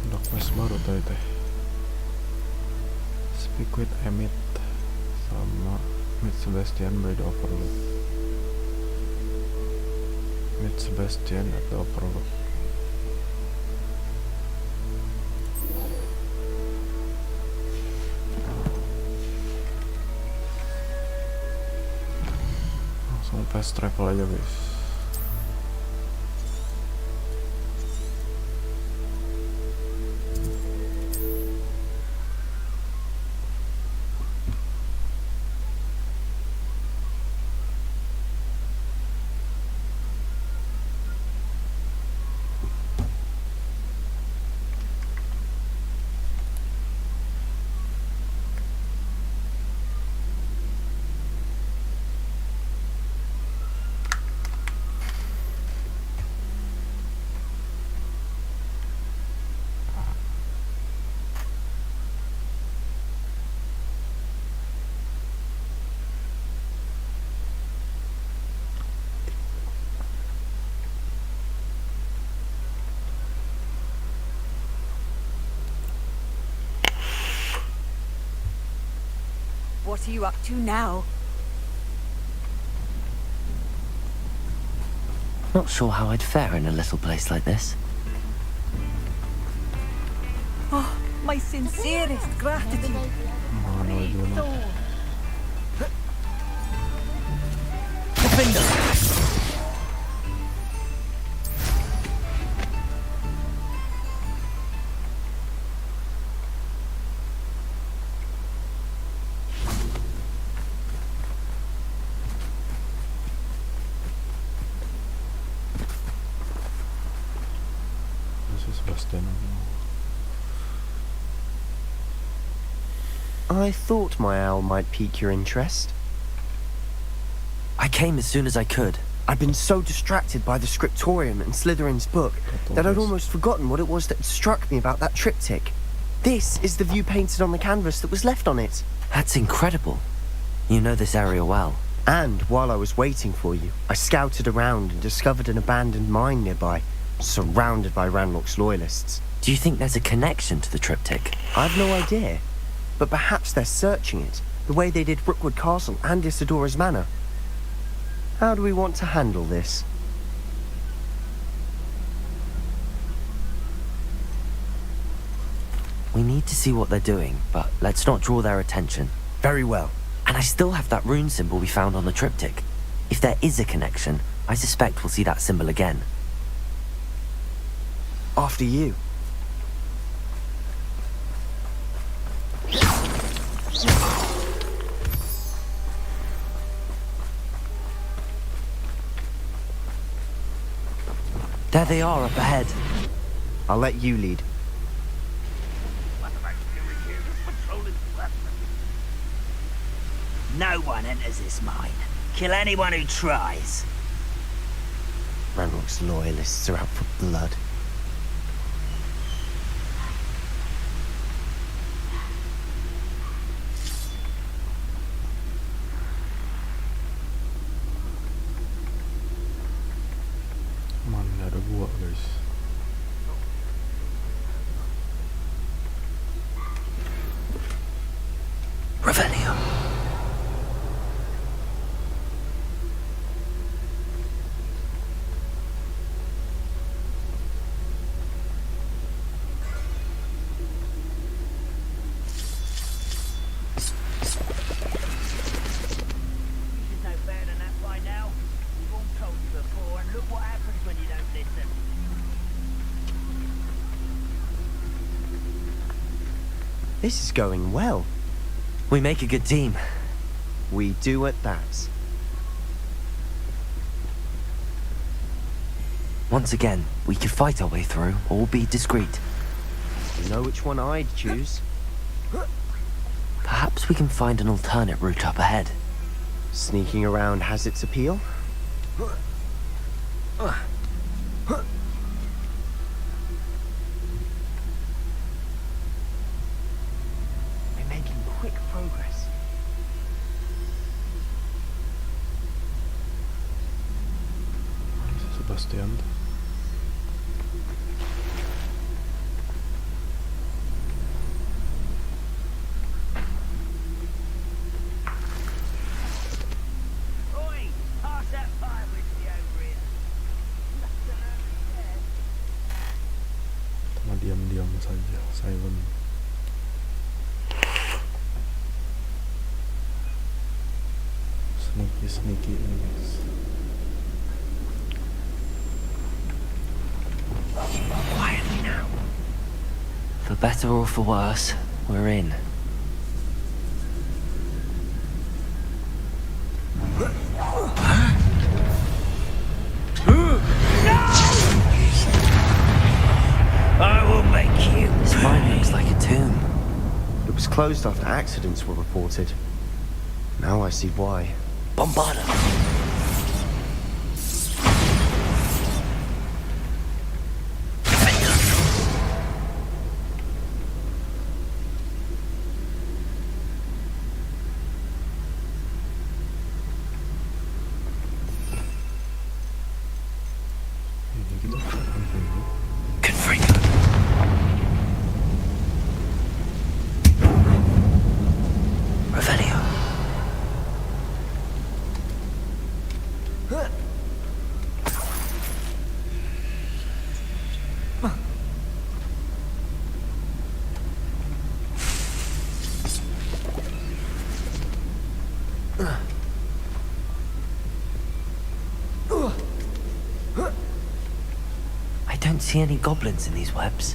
Ada quest baru teh. Speak with Emmett sama Meet Sebastian by the Overlook. Meet Sebastian at the Overlook. Langsung fast travel aja guys. What are you up to now? Not sure how I'd fare in a little place like this. Oh, my sincerest gratitude. I thought my owl might pique your interest. I came as soon as I could. I'd been so distracted by the scriptorium and Slytherin's book that I'd almost forgotten what it was that struck me about that triptych. This is the view painted on the canvas that was left on it. That's incredible. You know this area well. And while I was waiting for you, I scouted around and discovered an abandoned mine nearby, surrounded by Ranrock's loyalists. Do you think there's a connection to the triptych? I've no idea, but perhaps they're searching it, the way they did Rookwood Castle and Isidora's Manor. How do we want to handle this? We need to see what they're doing, but let's not draw their attention. Very well. And I still have that rune symbol we found on the triptych. If there is a connection, I suspect we'll see that symbol again. After you. There they are up ahead. I'll let you lead. No one enters this mine. Kill anyone who tries. Ranrock's loyalists are out for blood. Mana ada gua guys. Revelio. This is going well. We make a good team. We do at that. Once again, we could fight our way through, or be discreet. You know which one I'd choose? Perhaps we can find an alternate route up ahead. Sneaking around has its appeal. We're making quick progress. Sebastian. saja, silent. Sneaky ini guys. Quietly now. For better or for worse, we're in. I will make you. This mine looks like a tomb. It was closed after accidents were reported. Now I see why. Bombarda. I don't see any goblins in these webs.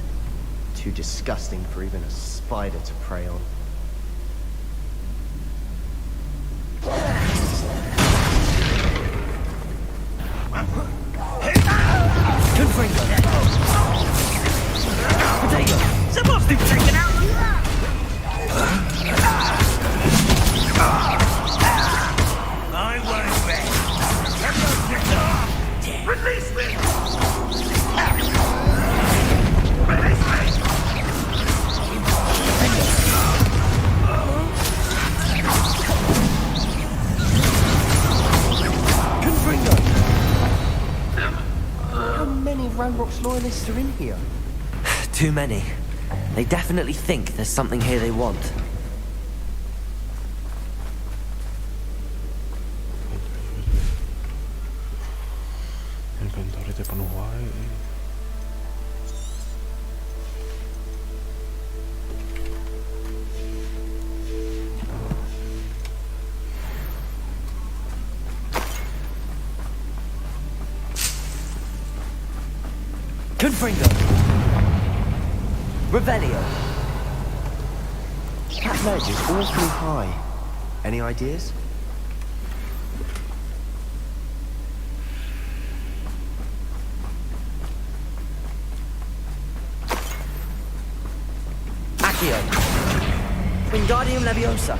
Too disgusting for even a spider to prey on. Supposed to be taken out. I won't bet. Release me! Release me! How many Ranrock's loyalists are in here? Too many. They definitely think there's something here they want. Inventory teh penuh wae. Confringo! Revelio! That ledge is awfully high. Any ideas? Accio! Wingardium Leviosa!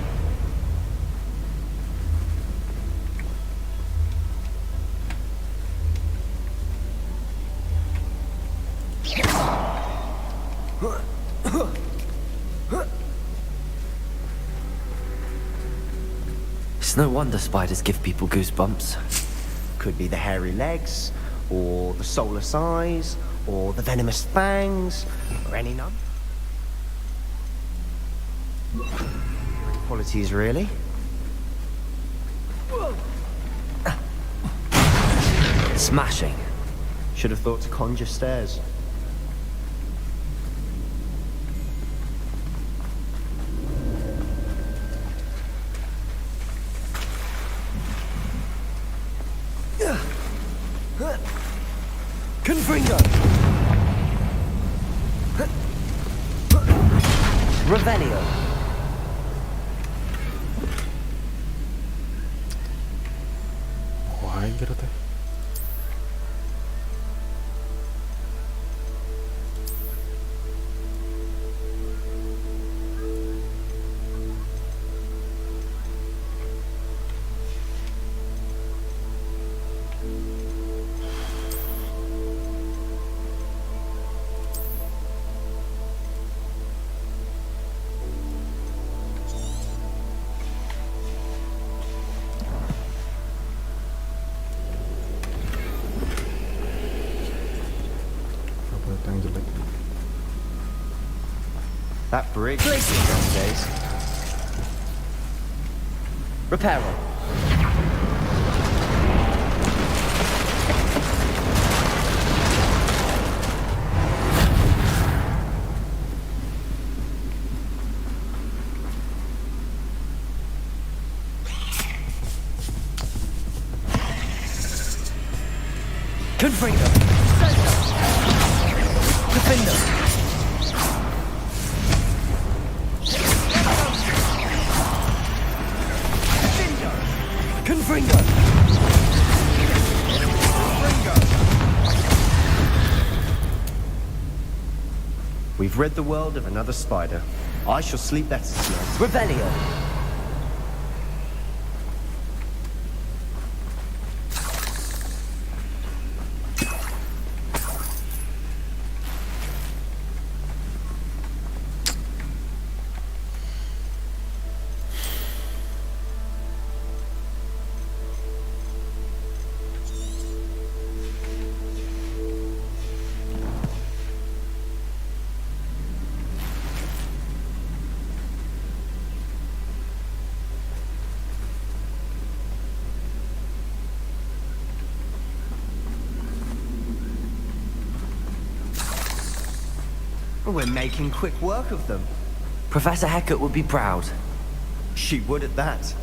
It's no wonder spiders give people goosebumps. Could be the hairy legs, or the soulless eyes, or the venomous fangs, or any number. Qualities, really? Smashing. Should have thought to conjure stairs. Confringo! Revelio! Why gitu teh? Yang jelek. That bridge is those days. Reparo. Confringo! Defender! Confringo! We've rid the world of another spider. I shall sleep better tonight. Revelio! We're making quick work of them. Professor Hecat would be proud. She would at that.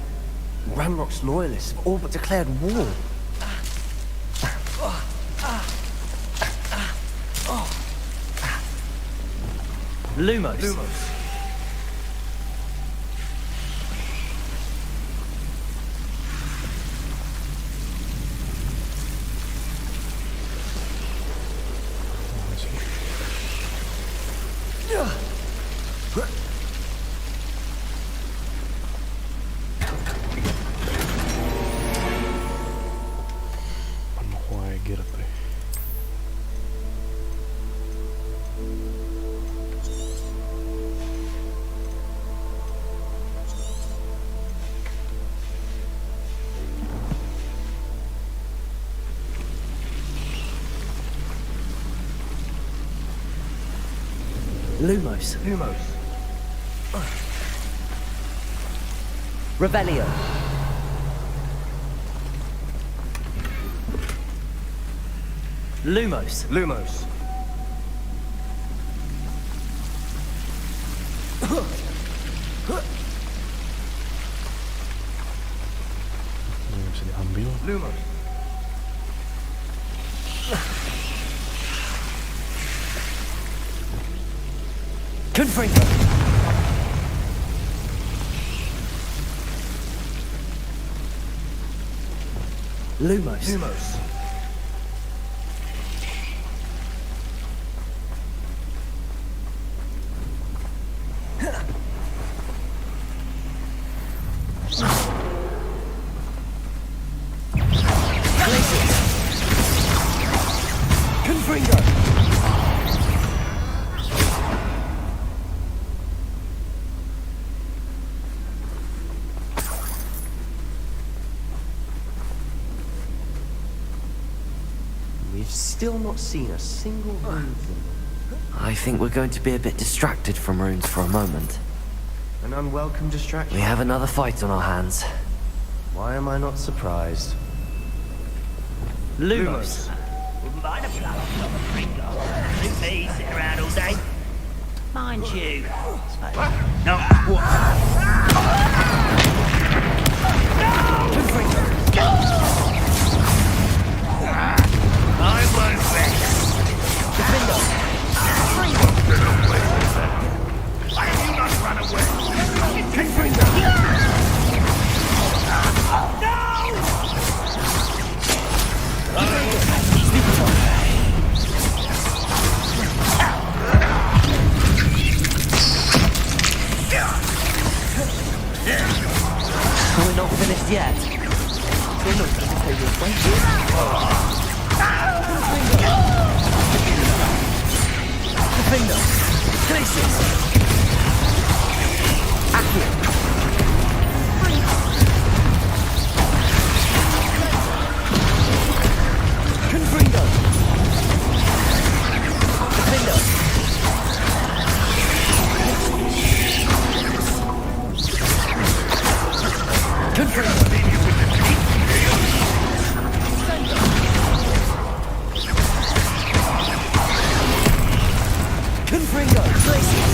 Ranrock's loyalists have all but declared war. Lumos. Lumos. Revelio. Lumos. Ini bisa diambil. Confringo. Lumos. Confringo. We've still not seen a single rune from them. I think we're going to be a bit distracted from runes for a moment. An unwelcome distraction. We have another fight on our hands. Why am I not surprised? Lumos. Wouldn't mind a blow off a finger. Suit me, sit around all day. Mind you. No. What? I won't rest. Defender. Why have you not run away? Confringo. We're not finished yet. Defender. Glacius. Accio. Confringo. Defender. Confringo. Confringo. Glacius.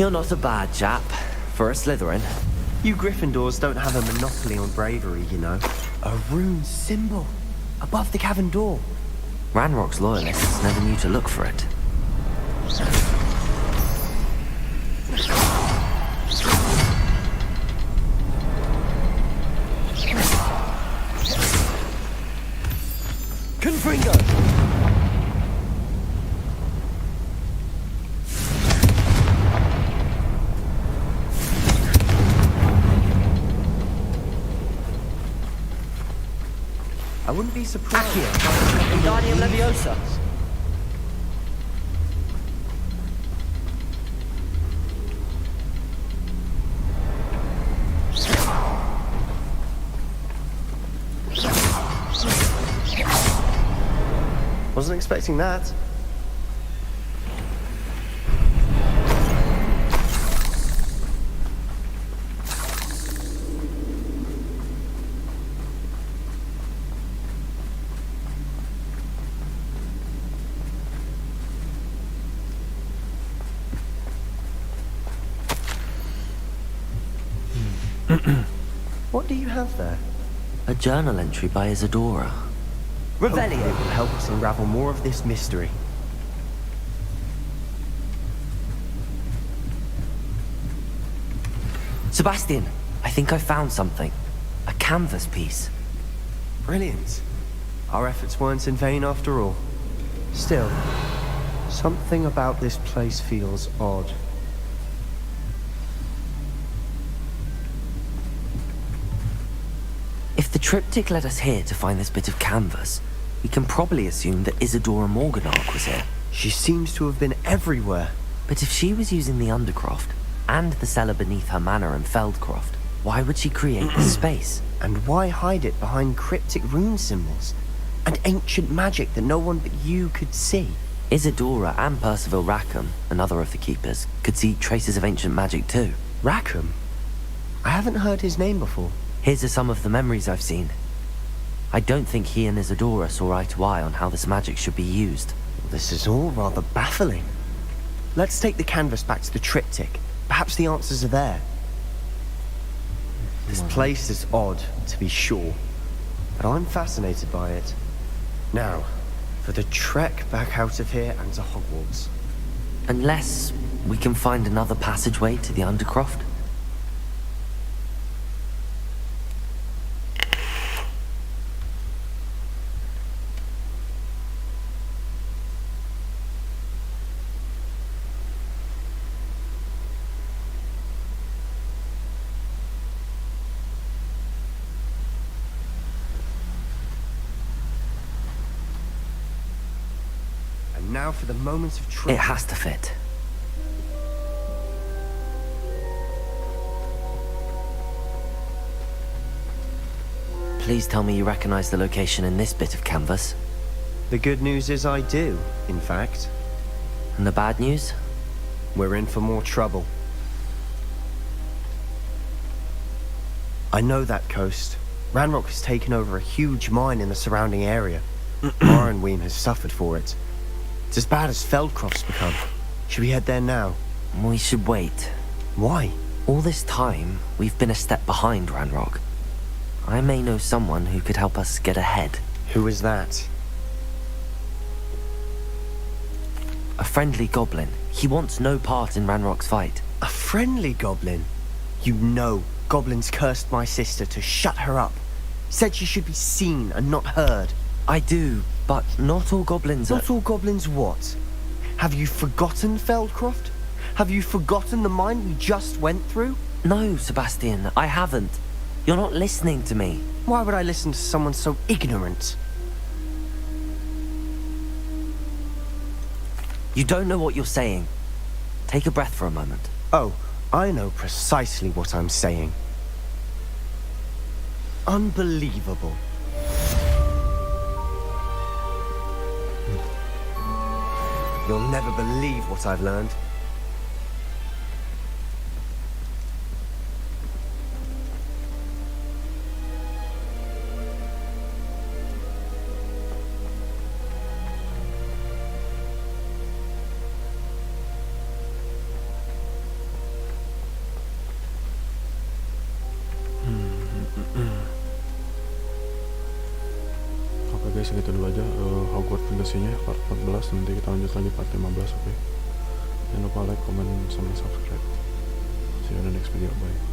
You're not a bad chap for a Slytherin. You Gryffindors don't have a monopoly on bravery, you know. A rune symbol above the cavern door. Ranrock's loyalists never knew to look for it. Confringo! I wouldn't be surprised. Wingardium Leviosa. Wasn't expecting that. What do you have there? A journal entry by Isadora. Hopefully it will help us unravel more of this mystery. Sebastian, I think I found something. A canvas piece. Brilliant. Our efforts weren't in vain after all. Still, something about this place feels odd. If the triptych led us here to find this bit of canvas, we can probably assume that Isadora Morganach was here. She seems to have been everywhere. But if she was using the Undercroft, and the cellar beneath her manor in Feldcroft, why would she create this space? And why hide it behind cryptic rune symbols? And ancient magic that no one but you could see? Isadora and Percival Rackham, another of the Keepers, could see traces of ancient magic too. Rackham? I haven't heard his name before. Here's some of the memories I've seen. I don't think he and Isadora saw eye to eye on how this magic should be used. This is all rather baffling. Let's take the canvas back to the triptych. Perhaps the answers are there. This place is odd, to be sure, but I'm fascinated by it. Now, for the trek back out of here and to Hogwarts. Unless we can find another passageway to the Undercroft. Now for the moment of truth. It has to fit. Please tell me you recognize the location in this bit of canvas. The good news is I do, in fact. And the bad news? We're in for more trouble. I know that coast. Ranrock has taken over a huge mine in the surrounding area. Mornweem has suffered for it. It's as bad as Feldcroft's become. Should we head there now? We should wait. Why? All this time, we've been a step behind Ranrock. I may know someone who could help us get ahead. Who is that? A friendly goblin. He wants no part in Ranrock's fight. A friendly goblin? You know, goblins cursed my sister to shut her up. Said she should be seen and not heard. I do, but not all goblins are... Not all goblins what? Have you forgotten Feldcroft? Have you forgotten the mine we just went through? No, Sebastian, I haven't. You're not listening to me. Why would I listen to someone so ignorant? You don't know what you're saying. Take a breath for a moment. Oh, I know precisely what I'm saying. Unbelievable. You'll never believe what I've learned. kali segitu dulu aja Hogwarts Legacy-nya part 14. Nanti kita lanjut lagi part 15. Oke. Jangan lupa like, comment, sama subscribe. See you in the next video. Bye.